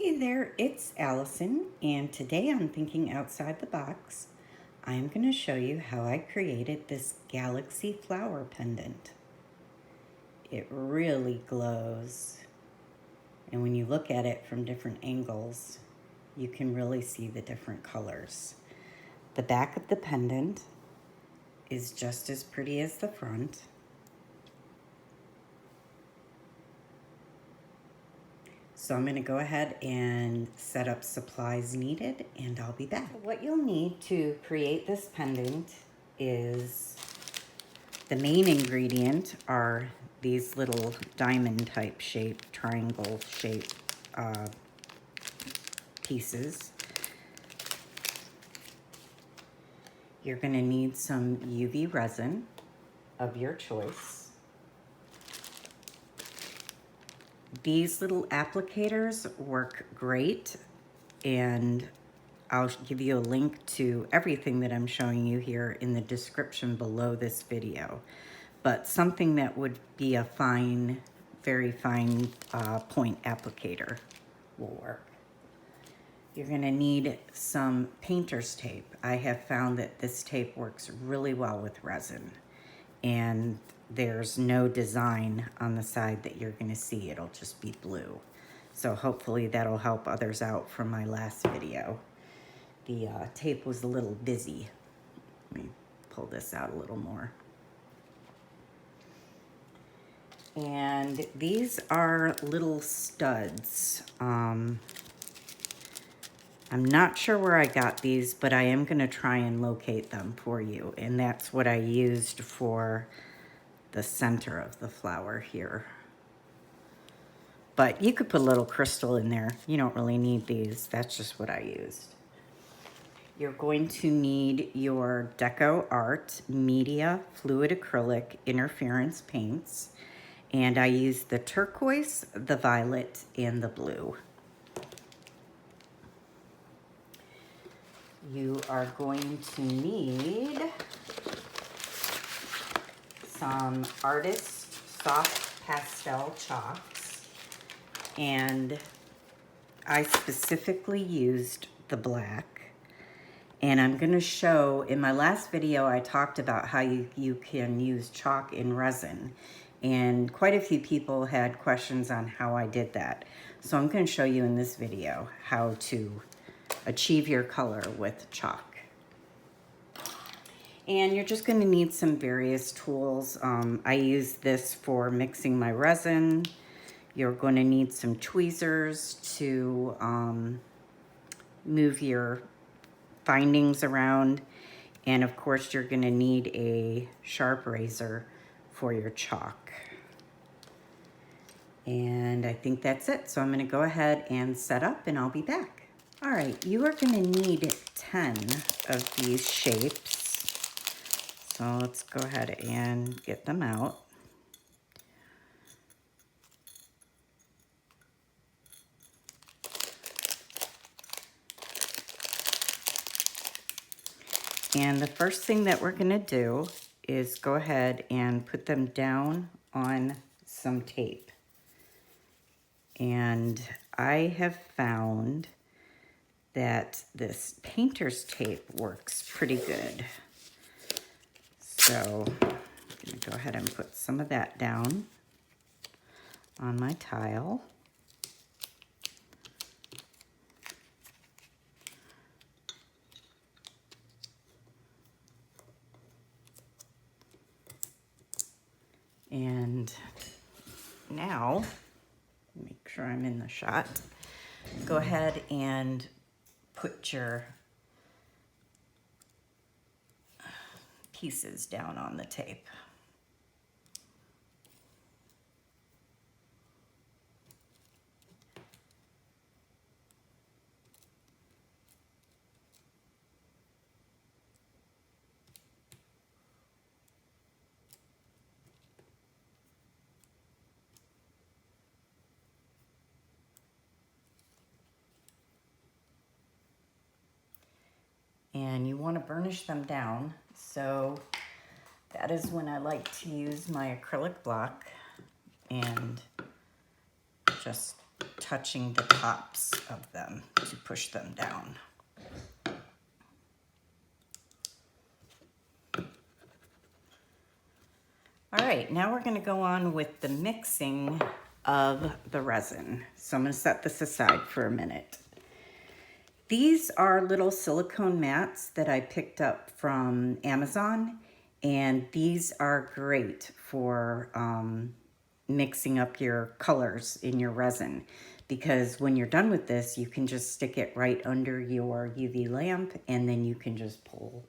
Hey there, it's Allison, and today on Thinking Outside the Box, I'm going to show you how I created this galaxy flower pendant. It really glows, and when you look at it from different angles, you can really see the different colors. The back of the pendant is just as pretty as the front. So I'm going to go ahead and set up supplies needed, and I'll be back. What you'll need to create this pendant is the main ingredient are these little diamond type shape, triangle shape pieces. You're going to need some UV resin of your choice. These little applicators work great, and I'll give you a link to everything that I'm showing you here in the description below this video. But something that would be a fine, very fine point applicator will work. You're gonna need some painter's tape. I have found that this tape works really well with resin, and there's no design on the side that you're gonna see. It'll just be blue. So hopefully that'll help others out from my last video. The tape was a little busy. Let me pull this out a little more. And these are little studs. I'm not sure where I got these, but I am gonna try and locate them for you. And that's what I used for the center of the flower here. But you could put a little crystal in there. You don't really need these. That's just what I used. You're going to need your Deco Art Media Fluid Acrylic Interference paints. And I used the turquoise, the violet, and the blue. You are going to need some Artist Soft Pastel chalks, and I specifically used the black. And I'm going to show, in my last video I talked about how you can use chalk in resin, and quite a few people had questions on how I did that. So I'm going to show you in this video how to achieve your color with chalk. And you're just going to need some various tools. I use this for mixing my resin. You're going to need some tweezers to move your findings around. And of course, you're going to need a sharp razor for your chalk. And I think that's it. So I'm going to go ahead and set up, and I'll be back. All right, you are going to need 10 of these shapes. So let's go ahead and get them out. And the first thing that we're going to do is go ahead and put them down on some tape. And I have found that this painter's tape works pretty good. So I'm going to go ahead and put some of that down on my tile. And now, make sure I'm in the shot, go ahead and put your pieces down on the tape. And you want to burnish them down, so that is when I like to use my acrylic block and just touching the tops of them to push them down. All right, now we're gonna go on with the mixing of the resin. So I'm gonna set this aside for a minute. These are little silicone mats that I picked up from Amazon, and these are great for mixing up your colors in your resin, because when you're done with this, you can just stick it right under your UV lamp, and then you can just pull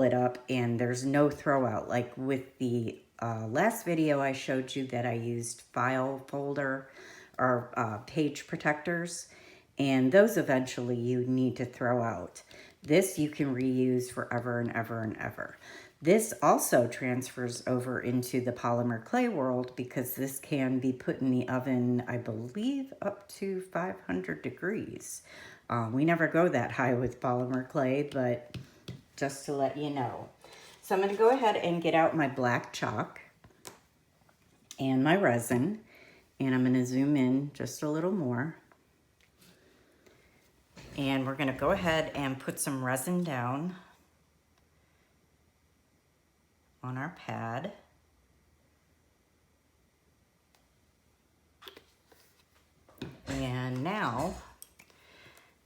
it up, and there's no throw out. Like with the last video I showed you that I used file folder or page protectors, and those eventually you need to throw out. This you can reuse forever and ever and ever. This also transfers over into the polymer clay world, because this can be put in the oven, I believe, up to 500 degrees. We never go that high with polymer clay, but just to let you know. So I'm going to go ahead and get out my black chalk and my resin, and I'm going to zoom in just a little more. And we're going to go ahead and put some resin down on our pad. And now,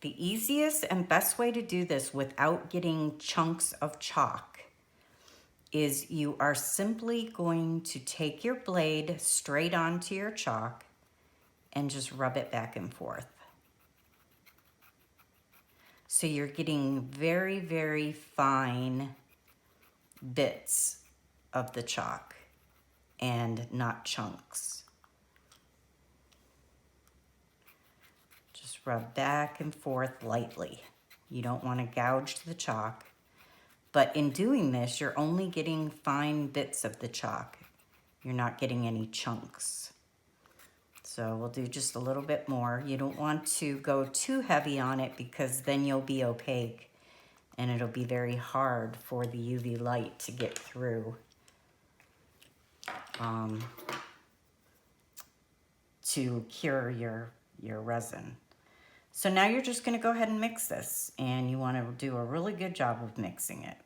the easiest and best way to do this without getting chunks of chalk is you are simply going to take your blade straight onto your chalk and just rub it back and forth. So you're getting very, very fine bits of the chalk and not chunks. Just rub back and forth lightly. You don't want to gouge the chalk, but in doing this, you're only getting fine bits of the chalk. You're not getting any chunks. So we'll do just a little bit more. You don't want to go too heavy on it, because then you'll be opaque and it'll be very hard for the UV light to get through to cure your resin. So now you're just going to go ahead and mix this, and you want to do a really good job of mixing it.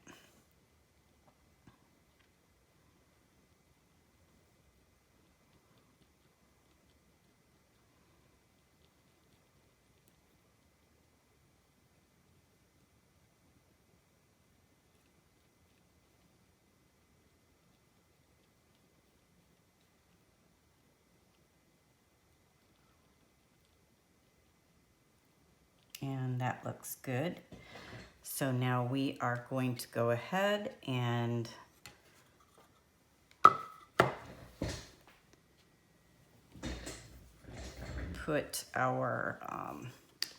And that looks good. So now we are going to go ahead and put our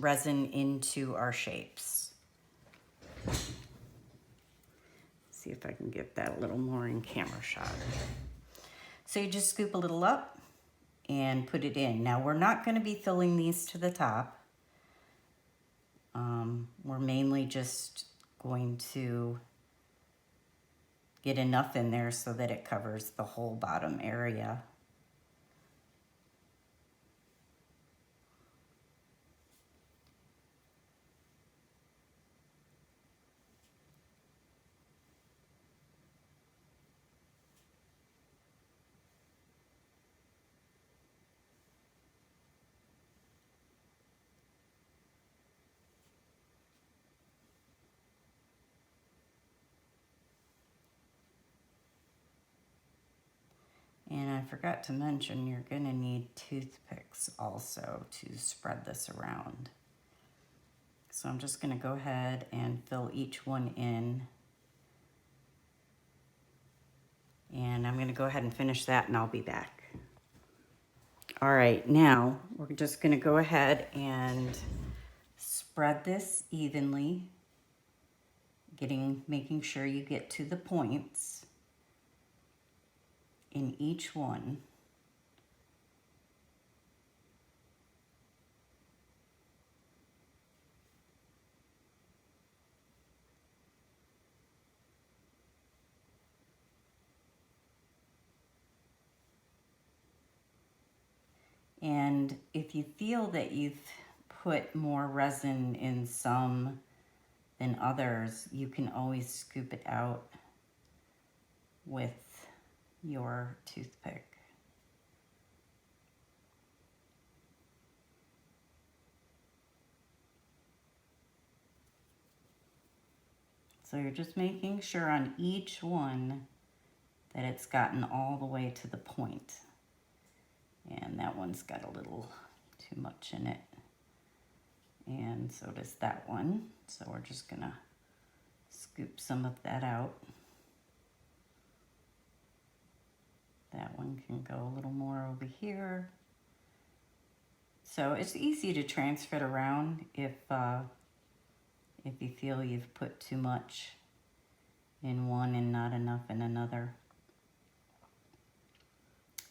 resin into our shapes. See if I can get that a little more in camera shot. So you just scoop a little up and put it in. Now we're not going to be filling these to the top. We're mainly just going to get enough in there so that it covers the whole bottom area. And I forgot to mention, you're going to need toothpicks also to spread this around. So I'm just going to go ahead and fill each one in. And I'm going to go ahead and finish that, and I'll be back. All right, now we're just going to go ahead and spread this evenly, making sure you get to the points in each one. And And if you feel that you've put more resin in some than others, you can always scoop it out with your toothpick. So you're just making sure on each one that it's gotten all the way to the point. And that one's got a little too much in it. And so does that one. So we're just gonna scoop some of that out. That one can go a little more over here. So it's easy to transfer it around if you feel you've put too much in one and not enough in another.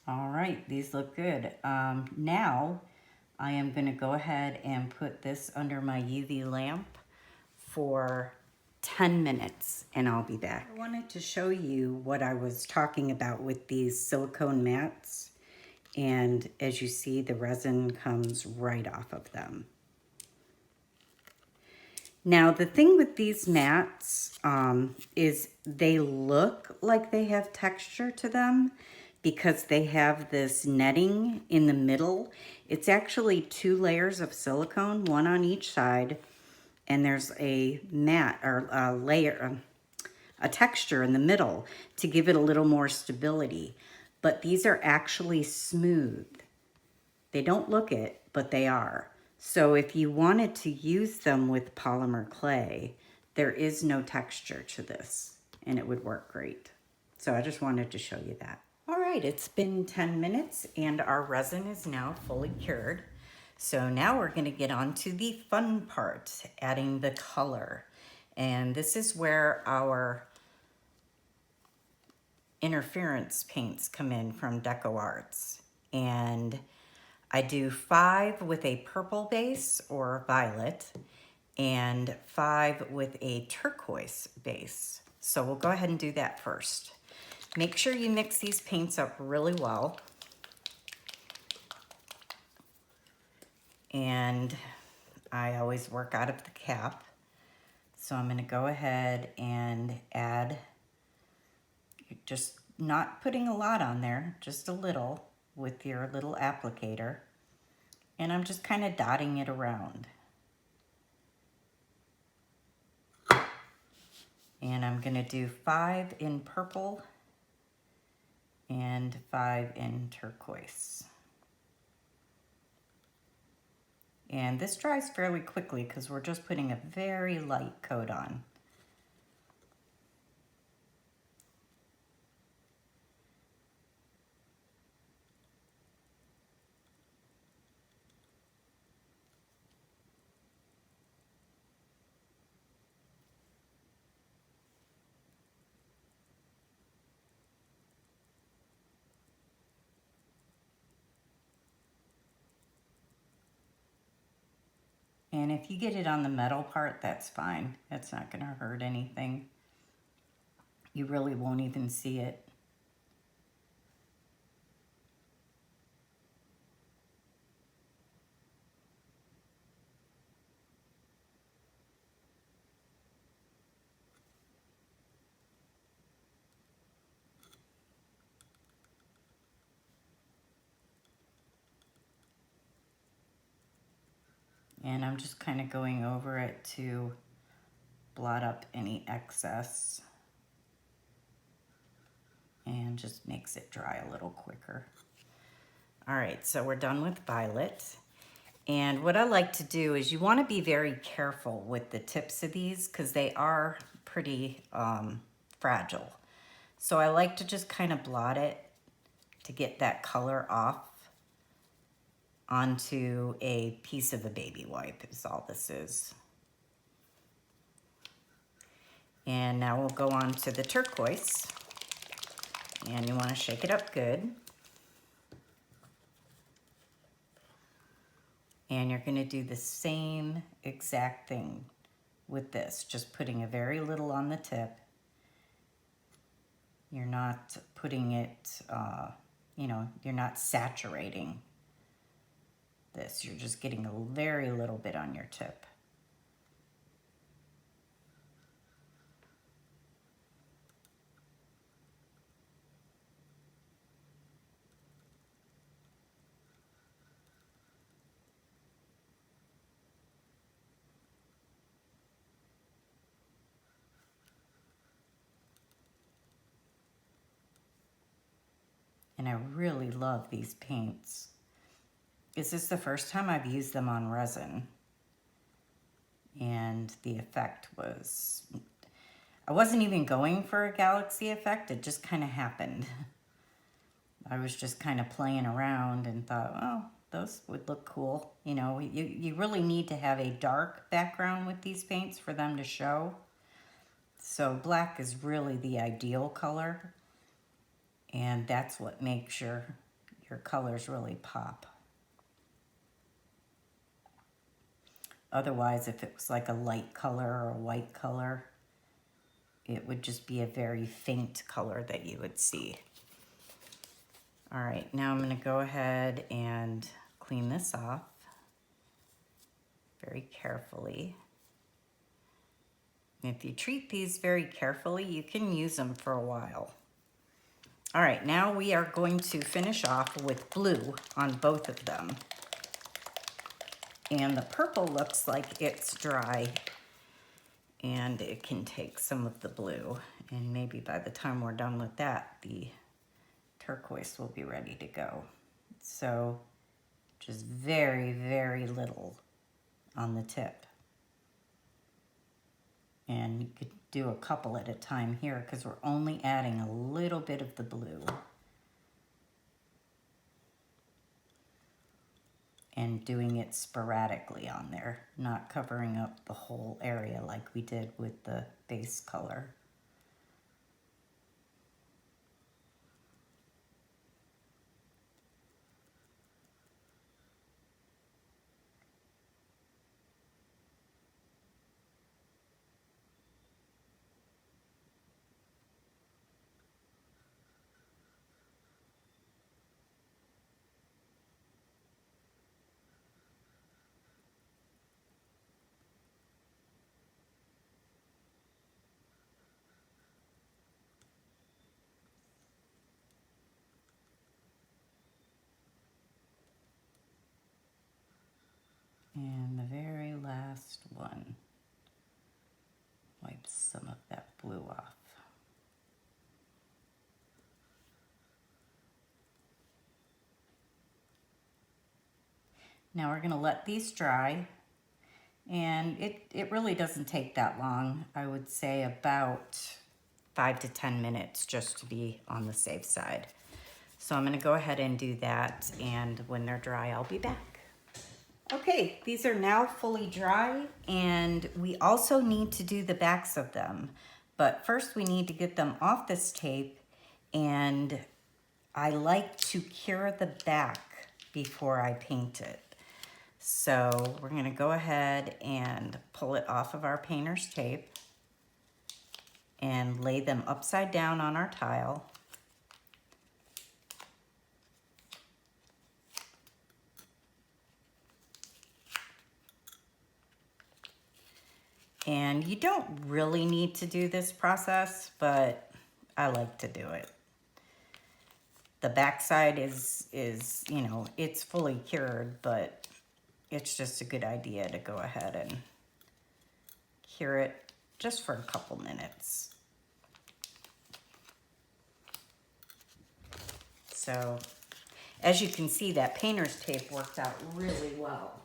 All right, these look good. Now I am gonna go ahead and put this under my UV lamp for 10 minutes and I'll be back. I wanted to show you what I was talking about with these silicone mats. And as you see, the resin comes right off of them. Now, the thing with these mats is they look like they have texture to them because they have this netting in the middle. It's actually 2 layers of silicone, one on each side, and there's a mat or a layer, a texture in the middle to give it a little more stability. But these are actually smooth. They don't look it, but they are. So if you wanted to use them with polymer clay, there is no texture to this and it would work great. So I just wanted to show you that. All right, it's been 10 minutes and our resin is now fully cured. So now we're gonna get on to the fun part, adding the color. And this is where our interference paints come in from Deco Arts. And I do 5 with a purple base or violet and 5 with a turquoise base. So we'll go ahead and do that first. Make sure you mix these paints up really well. And I always work out of the cap. So I'm gonna go ahead and add, just not putting a lot on there, just a little with your little applicator. And I'm just kind of dotting it around. And I'm gonna do 5 in purple and 5 in turquoise. And this dries fairly quickly because we're just putting a very light coat on. And if you get it on the metal part, that's fine. That's not gonna hurt anything. You really won't even see it. And I'm just kind of going over it to blot up any excess and just makes it dry a little quicker. All right, so we're done with violet. And what I like to do is you want to be very careful with the tips of these because they are pretty fragile. So I like to just kind of blot it to get that color off onto a piece of a baby wipe is all this is. And now we'll go on to the turquoise. And you want to shake it up good. And you're going to do the same exact thing with this, just putting a very little on the tip. You're not putting it, you know, you're not saturating this. You're just getting a very little bit on your tip. And I really love these paints. This is the first time I've used them on resin. And the effect was, I wasn't even going for a galaxy effect, it just kind of happened. I was just kind of playing around and thought, oh, those would look cool. You know, you really need to have a dark background with these paints for them to show. So black is really the ideal color. And that's what makes your colors really pop. Otherwise, if it was like a light color or a white color, it would just be a very faint color that you would see. All right, now I'm gonna go ahead and clean this off very carefully. If you treat these very carefully, you can use them for a while. All right, now we are going to finish off with blue on both of them. And the purple looks like it's dry and it can take some of the blue. And maybe by the time we're done with that, the turquoise will be ready to go. So just very, very little on the tip. And you could do a couple at a time here because we're only adding a little bit of the blue. And doing it sporadically on there, not covering up the whole area like we did with the base color. And the very last one, wipe some of that blue off. Now we're going to let these dry, and it really doesn't take that long. I would say about 5 to 10 minutes just to be on the safe side. So I'm going to go ahead and do that, and when they're dry, I'll be back. Okay, these are now fully dry, and we also need to do the backs of them. But first we need to get them off this tape, and I like to cure the back before I paint it. So we're gonna go ahead and pull it off of our painter's tape and lay them upside down on our tile. And you don't really need to do this process, but I like to do it. The backside is you know, it's fully cured, but it's just a good idea to go ahead and cure it just for a couple minutes. So, as you can see, that painter's tape worked out really well.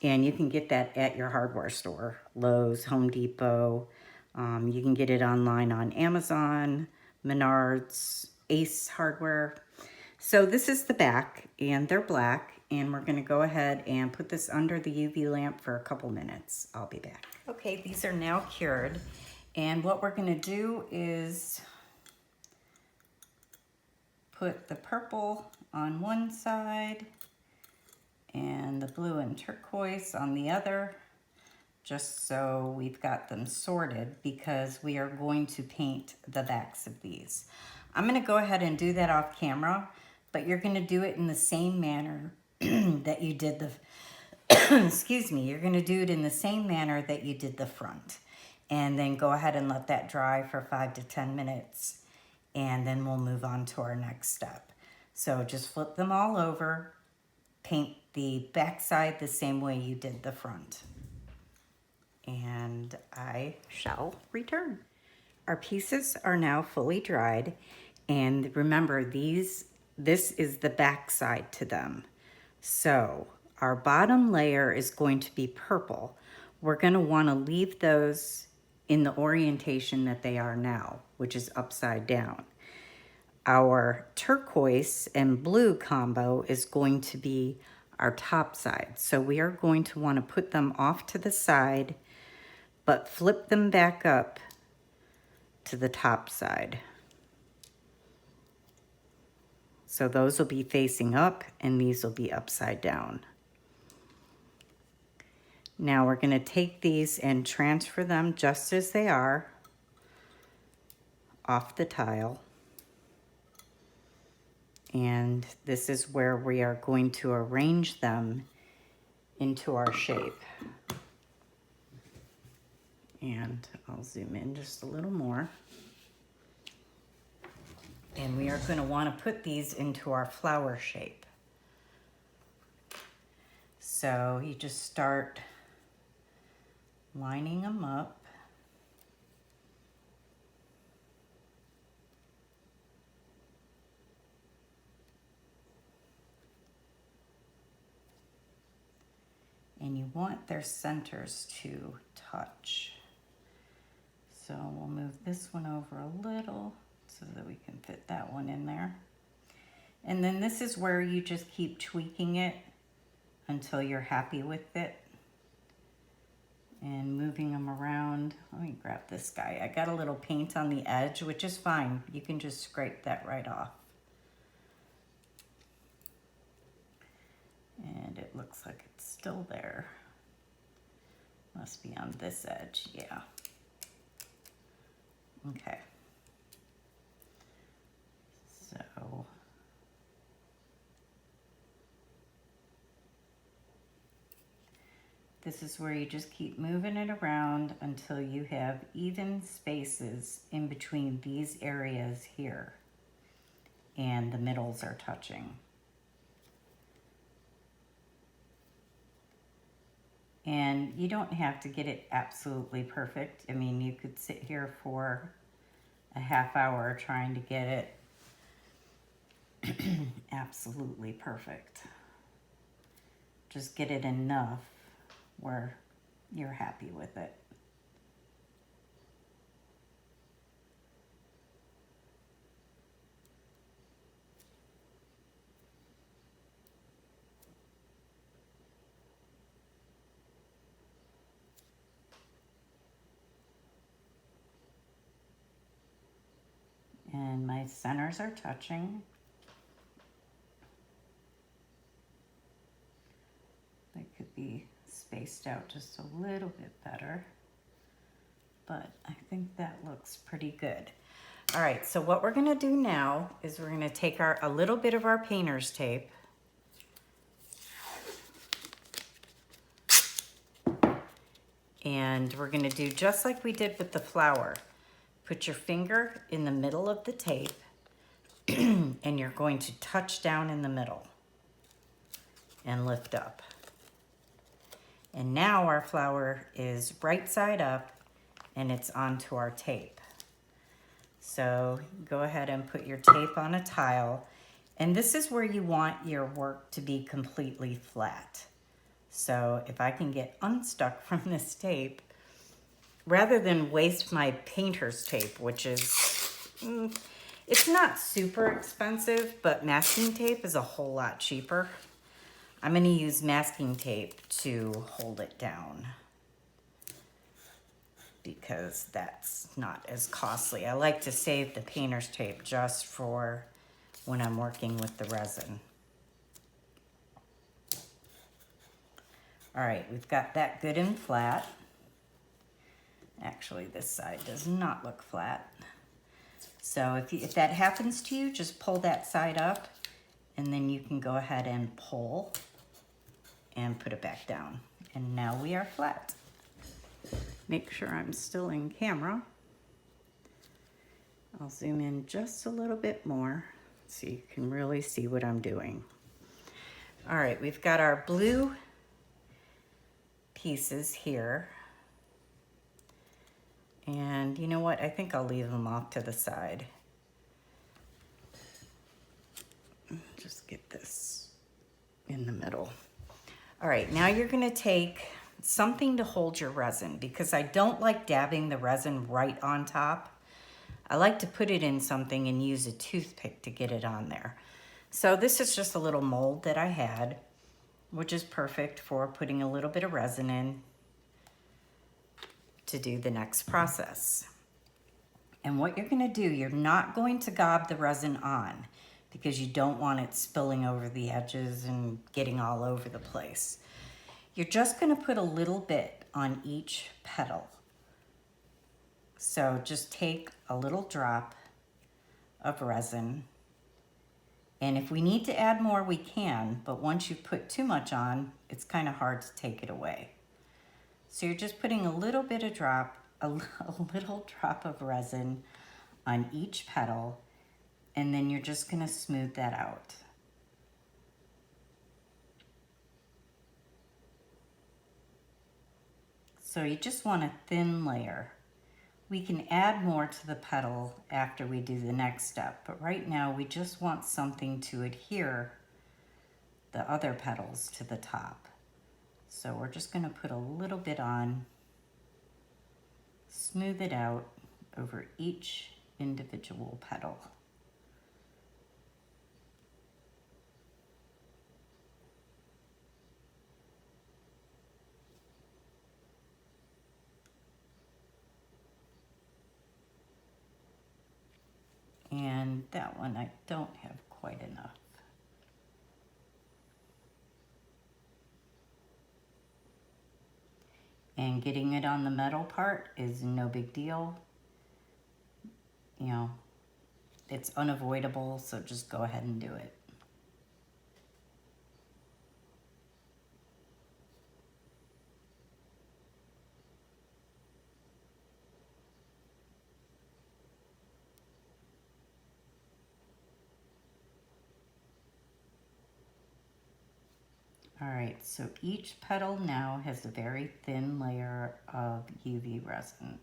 And you can get that at your hardware store, Lowe's, Home Depot. You can get it online on Amazon, Menards, Ace Hardware. So this is the back, and they're black. And we're gonna go ahead and put this under the UV lamp for a couple minutes. I'll be back. Okay, these are now cured. And what we're gonna do is put the purple on one side and the blue and turquoise on the other, just so we've got them sorted, because we are going to paint the backs of these. I'm gonna go ahead and do that off camera, but you're going to do it in the same manner that you did the, excuse me, you're going to do it in the same manner that you did the front. And then go ahead and let that dry for 5 to 10 minutes. And then we'll move on to our next step. So just flip them all over, paint the back side the same way you did the front. And I shall return. Our pieces are now fully dried. And remember, this is the back side to them. So our bottom layer is going to be purple. We're going to want to leave those in the orientation that they are now, which is upside down. Our turquoise and blue combo is going to be our top side. So we are going to want to put them off to the side, but flip them back up to the top side. So those will be facing up and these will be upside down. Now we're going to take these and transfer them just as they are off the tile. And this is where we are going to arrange them into our shape. And I'll zoom in just a little more. And we are going to want to put these into our flower shape. So you just start lining them up. And you want their centers to touch. So we'll move this one over a little so that we can fit that one in there. And then this is where you just keep tweaking it until you're happy with it. And moving them around. Let me grab this guy. I got a little paint on the edge, which is fine. You can just scrape that right off. And it looks like it's still there. Must be on this edge, yeah. Okay. So this is where you just keep moving it around until you have even spaces in between these areas here and the middles are touching. And you don't have to get it absolutely perfect. I mean, you could sit here for a half hour trying to get it absolutely perfect. Just get it enough where you're happy with it. And my centers are touching. They could be spaced out just a little bit better, but I think that looks pretty good. All right, so what we're gonna do now is we're gonna take a little bit of our painter's tape and we're gonna do just like we did with the flower. Put your finger in the middle of the tape and you're going to touch down in the middle and lift up. And now our flower is right side up and it's onto our tape. So go ahead and put your tape on a tile. And this is where you want your work to be completely flat. So if I can get unstuck from this tape, rather than waste my painter's tape, which is, it's not super expensive, but masking tape is a whole lot cheaper. I'm gonna use masking tape to hold it down because that's not as costly. I like to save the painter's tape just for when I'm working with the resin. All right, we've got that good and flat. Actually, this side does not look flat. So if that happens to you, just pull that side up and then you can go ahead and pull and put it back down. And now we are flat. Make sure I'm still in camera. I'll zoom in just a little bit more so you can really see what I'm doing. All right, we've got our blue pieces here. And you know what? I think I'll leave them off to the side. Just get this in the middle. All right, now you're gonna take something to hold your resin, because I don't like dabbing the resin right on top. I like to put it in something and use a toothpick to get it on there. So this is just a little mold that I had, which is perfect for putting a little bit of resin in to do the next process. And what you're gonna do, you're not going to gob the resin on, because you don't want it spilling over the edges and getting all over the place. You're just gonna put a little bit on each petal. So just take a little drop of resin, and if we need to add more, we can, but once you put too much on, it's kind of hard to take it away. So you're just putting a little bit of a little drop of resin on each petal, and then you're just gonna smooth that out. So you just want a thin layer. We can add more to the petal after we do the next step, but right now we just want something to adhere the other petals to the top. So we're just gonna put a little bit on, smooth it out over each individual petal. And that one I don't have quite enough. And getting it on the metal part is no big deal. You know, it's unavoidable, so just go ahead and do it. All right, so each petal now has a very thin layer of UV resin.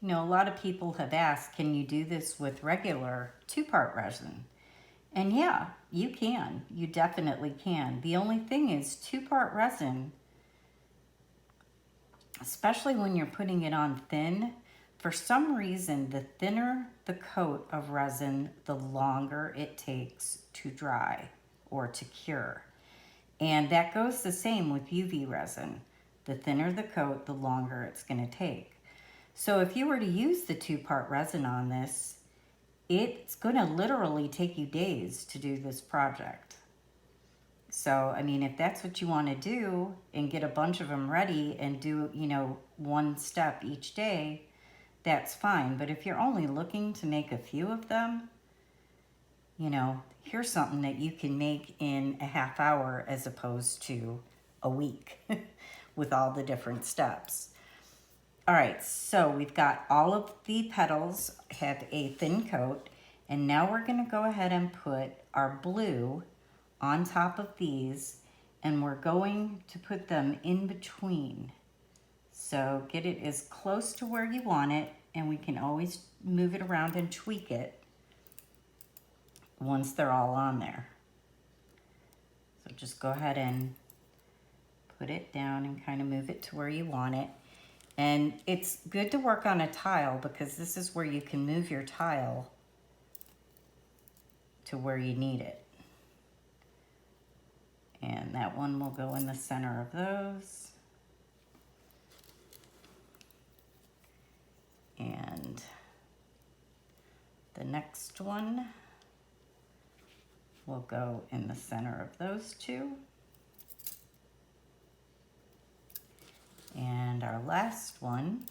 You know, a lot of people have asked, can you do this with regular 2-part resin? And yeah, you can. You definitely can. The only thing is 2-part resin, especially when you're putting it on thin, for some reason, the thinner the coat of resin, the longer it takes to dry or to cure. And that goes the same with UV resin. The thinner the coat, the longer it's gonna take. So if you were to use the 2-part resin on this, it's gonna literally take you days to do this project. So, I mean, if that's what you wanna do and get a bunch of them ready and do, you know, one step each day, that's fine. But if you're only looking to make a few of them, you know, here's something that you can make in a half hour as opposed to a week with all the different steps. All right, so we've got all of the petals have a thin coat, and now we're gonna go ahead and put our blue on top of these, and we're going to put them in between. So get it as close to where you want it, and we can always move it around and tweak it once they're all on there. So just go ahead and put it down and kind of move it to where you want it. And it's good to work on a tile, because this is where you can move your tile to where you need it. And that one will go in the center of those. And the next one will go in the center of those two. And our last one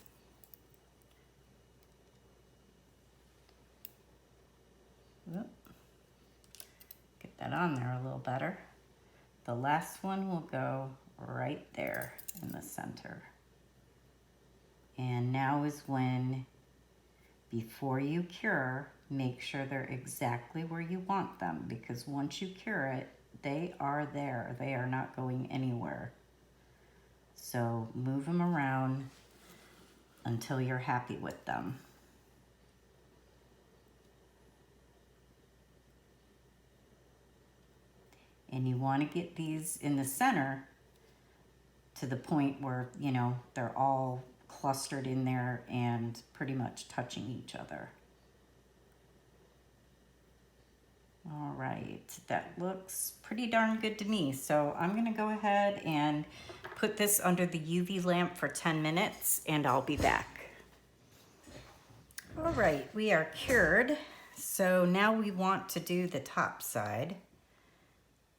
Oop. Get that on there a little better. The last one will go right there in the center. And now is when, before you cure, make sure they're exactly where you want them, because once you cure it, they are there. They are not going anywhere. So move them around until you're happy with them. And you want to get these in the center to the point where, you know, they're all clustered in there and pretty much touching each other. All right, that looks pretty darn good to me. So I'm gonna go ahead and put this under the UV lamp for 10 minutes and I'll be back. All right, we are cured. So now we want to do the top side.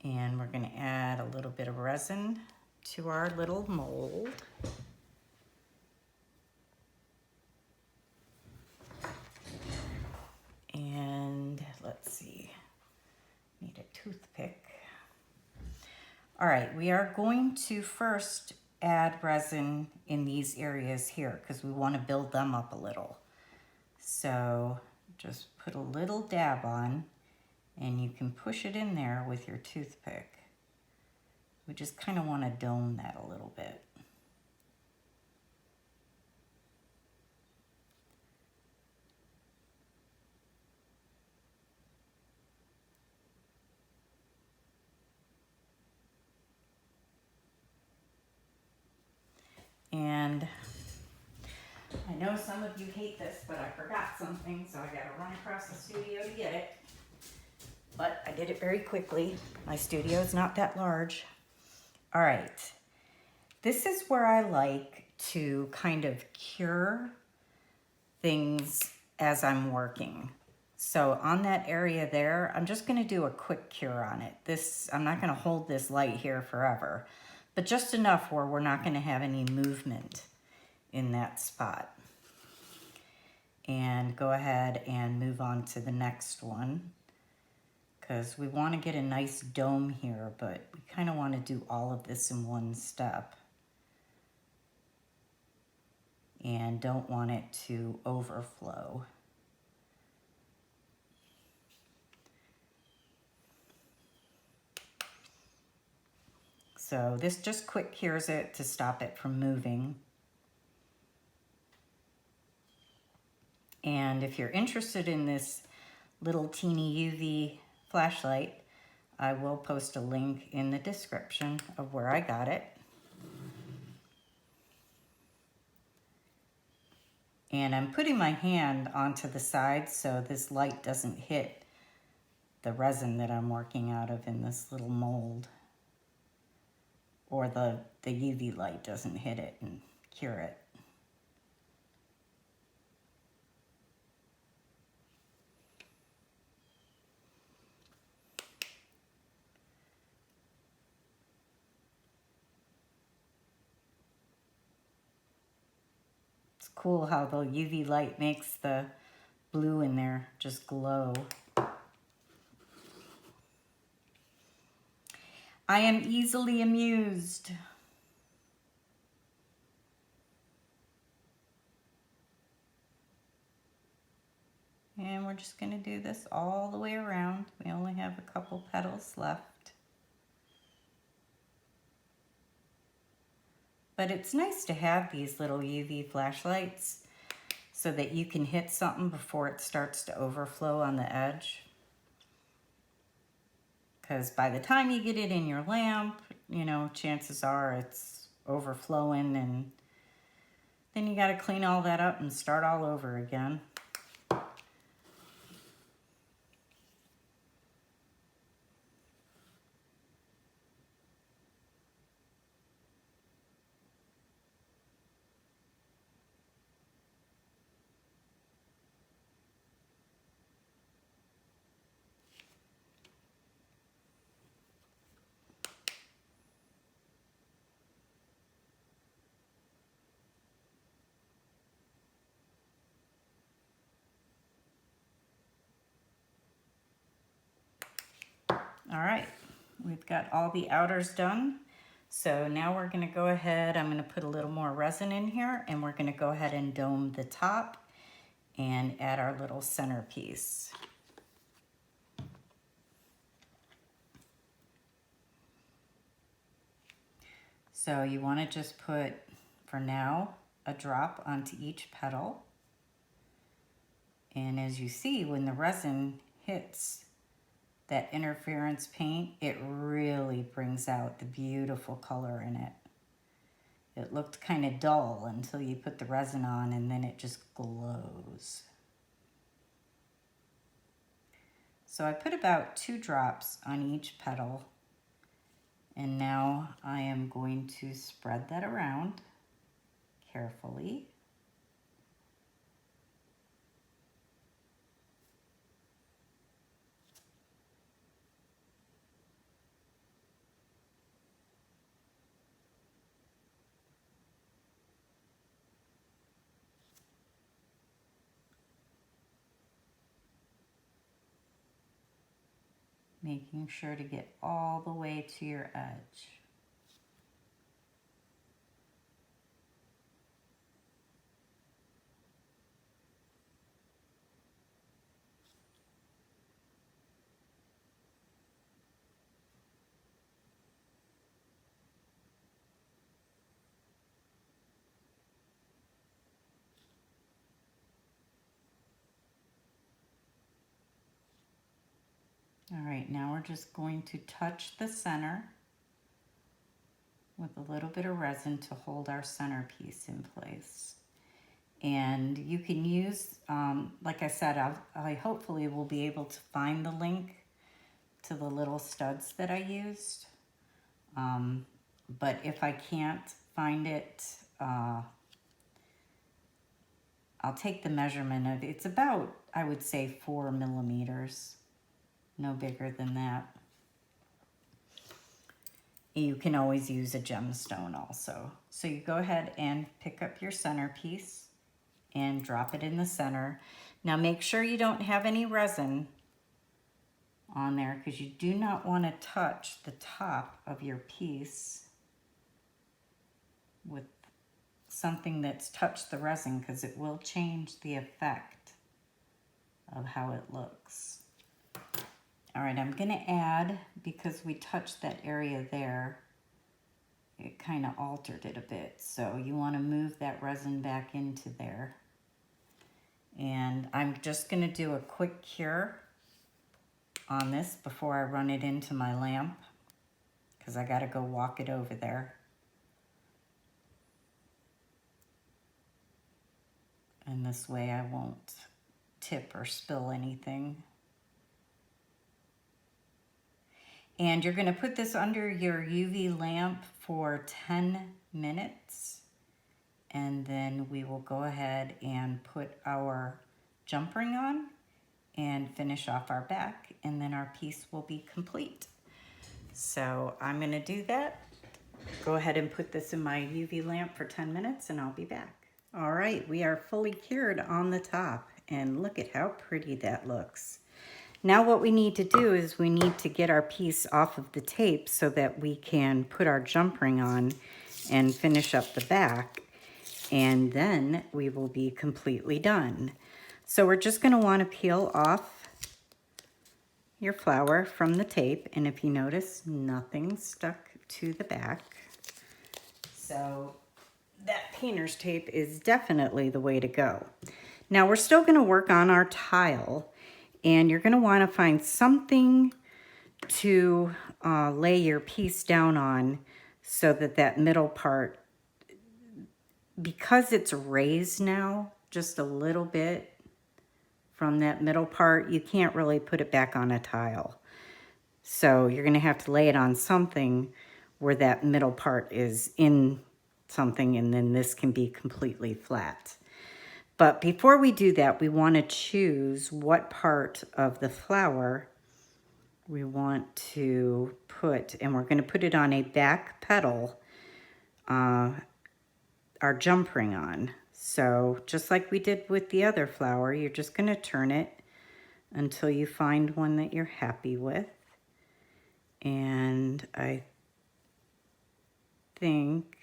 And we're gonna add a little bit of resin to our little mold. And let's see, need a toothpick. All right, we are going to first add resin in these areas here because we want to build them up a little. So just put a little dab on and you can push it in there with your toothpick. We just kind of want to dome that a little bit. And I know some of you hate this, but I forgot something, so I gotta run across the studio to get it. But I did it very quickly. My studio is not that large. All right, this is where I like to kind of cure things as I'm working. So on that area there, I'm just gonna do a quick cure on it. I'm not gonna hold this light here forever, but just enough where we're not gonna have any movement in that spot. And go ahead and move on to the next one because we want to get a nice dome here, but we kind of want to do all of this in one step and don't want it to overflow. So this just quick cures it to stop it from moving. And if you're interested in this little teeny UV flashlight, I will post a link in the description of where I got it. And I'm putting my hand onto the side so this light doesn't hit the resin that I'm working out of in this little mold, or the UV light doesn't hit it and cure it. It's cool how the UV light makes the blue in there just glow. I am easily amused. And we're just gonna do this all the way around. We only have a couple petals left. But it's nice to have these little UV flashlights so that you can hit something before it starts to overflow on the edge. Because by the time you get it in your lamp, you know, chances are it's overflowing and then you got to clean all that up and start all over again. All right, we've got all the outers done. So now we're gonna go ahead, I'm gonna put a little more resin in here, and we're gonna go ahead and dome the top and add our little centerpiece. So you wanna just put, for now, a drop onto each petal. And as you see, when the resin hits that interference paint, it really brings out the beautiful color in it. It looked kind of dull until you put the resin on, and then it just glows. So I put about 2 drops on each petal, and now I am going to spread that around carefully. Making sure to get all the way to your edge. All right, now we're just going to touch the center with a little bit of resin to hold our centerpiece in place. And you can use, like I said, I hopefully will be able to find the link to the little studs that I used. But if I can't find it, I'll take the measurement of, it's about, I would say 4 millimeters, no bigger than that. You can always use a gemstone also. So you go ahead and pick up your centerpiece and drop it in the center. Now make sure you don't have any resin on there, because you do not want to touch the top of your piece with something that's touched the resin, because it will change the effect of how it looks. All right, I'm gonna add, because we touched that area there, it kind of altered it a bit. So you want to move that resin back into there. And I'm just gonna do a quick cure on this before I run it into my lamp, because I gotta go walk it over there. And this way I won't tip or spill anything. And you're gonna put this under your UV lamp for 10 minutes. And then we will go ahead and put our jump ring on and finish off our back, and then our piece will be complete. So I'm gonna do that. Go ahead and put this in my UV lamp for 10 minutes and I'll be back. All right, we are fully cured on the top, and look at how pretty that looks. Now what we need to do is we need to get our piece off of the tape so that we can put our jump ring on and finish up the back, and then we will be completely done. So we're just gonna wanna peel off your flower from the tape, and if you notice, nothing stuck to the back. So that painter's tape is definitely the way to go. Now we're still gonna work on our tile, and you're gonna wanna find something to lay your piece down on so that that middle part, because it's raised now just a little bit from that middle part, you can't really put it back on a tile. So you're gonna have to lay it on something where that middle part is in something, and then this can be completely flat. But before we do that, we want to choose what part of the flower we want to put, and we're going to put it on a back petal, our jump ring on. So just like we did with the other flower, you're just going to turn it until you find one that you're happy with. I think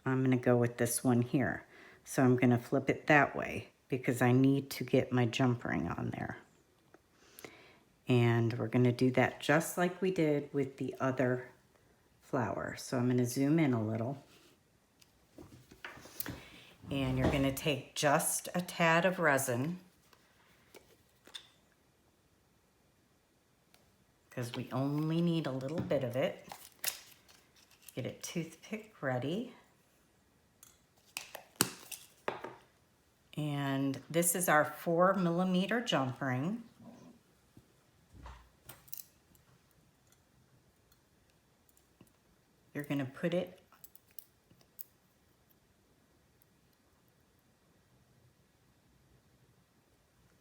I'm going to go with this one here. So I'm going to flip it that way because I need to get my jump ring on there. And we're going to do that just like we did with the other flower. So I'm going to zoom in a little. And you're going to take just a tad of resin, because we only need a little bit of it. Get a toothpick ready. And this is our 4mm jump ring. You're going to put it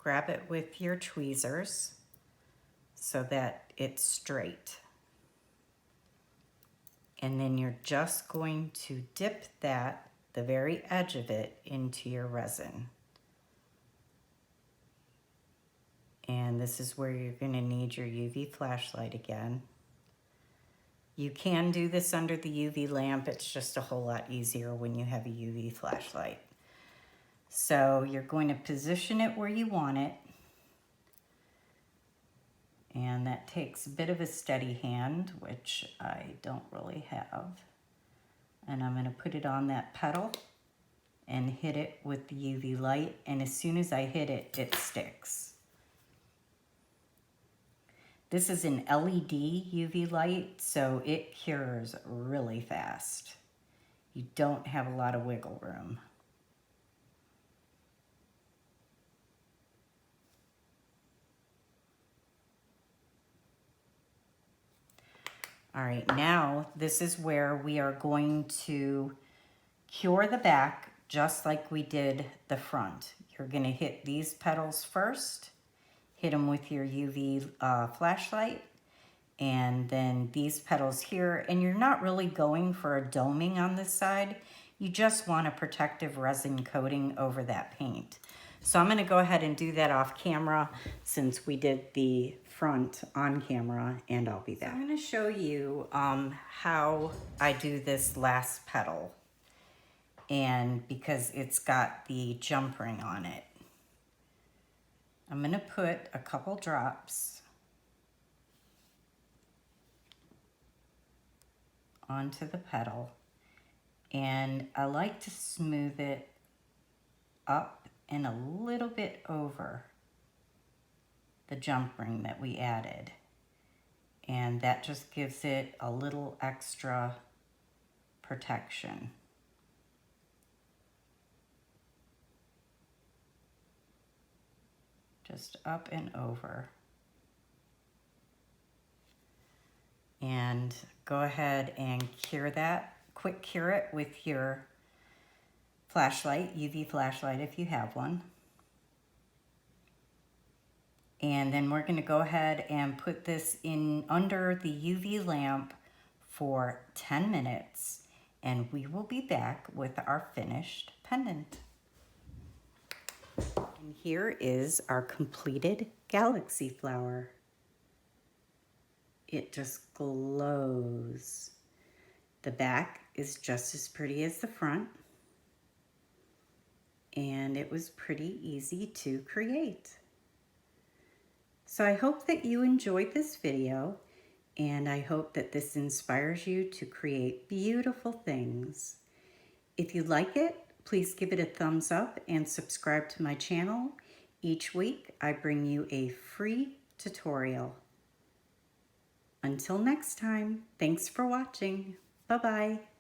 grab it with your tweezers so that it's straight. And then you're just going to dip that, the very edge of it, into your resin. And this is where you're going to need your UV flashlight again. You can do this under the UV lamp. It's just a whole lot easier when you have a UV flashlight. So you're going to position it where you want it. And that takes a bit of a steady hand, which I don't really have. And I'm going to put it on that petal and hit it with the UV light. And as soon as I hit it, it sticks. This is an LED UV light, so it cures really fast. You don't have a lot of wiggle room. All right, now this is where we are going to cure the back just like we did the front. You're going to hit these petals first, hit them with your UV flashlight, and then these petals here. And you're not really going for a doming on this side. You just want a protective resin coating over that paint. So I'm going to go ahead and do that off camera since we did the front on camera, and I'll be back. So I'm going to show you how I do this last petal, and because it's got the jump ring on it. I'm going to put a couple drops onto the petal, and I like to smooth it up and a little bit over the jump ring that we added, and that just gives it a little extra protection. Just up and over. And go ahead and cure that. Quick cure it with your flashlight, UV flashlight if you have one. And then we're going to go ahead and put this in under the UV lamp for 10 minutes, and we will be back with our finished pendant. And here is our completed galaxy flower. It just glows. The back is just as pretty as the front, and it was pretty easy to create. So I hope that you enjoyed this video, and I hope that this inspires you to create beautiful things. If you like it, please give it a thumbs up and subscribe to my channel. Each week I bring you a free tutorial. Until next time, thanks for watching. Bye-bye.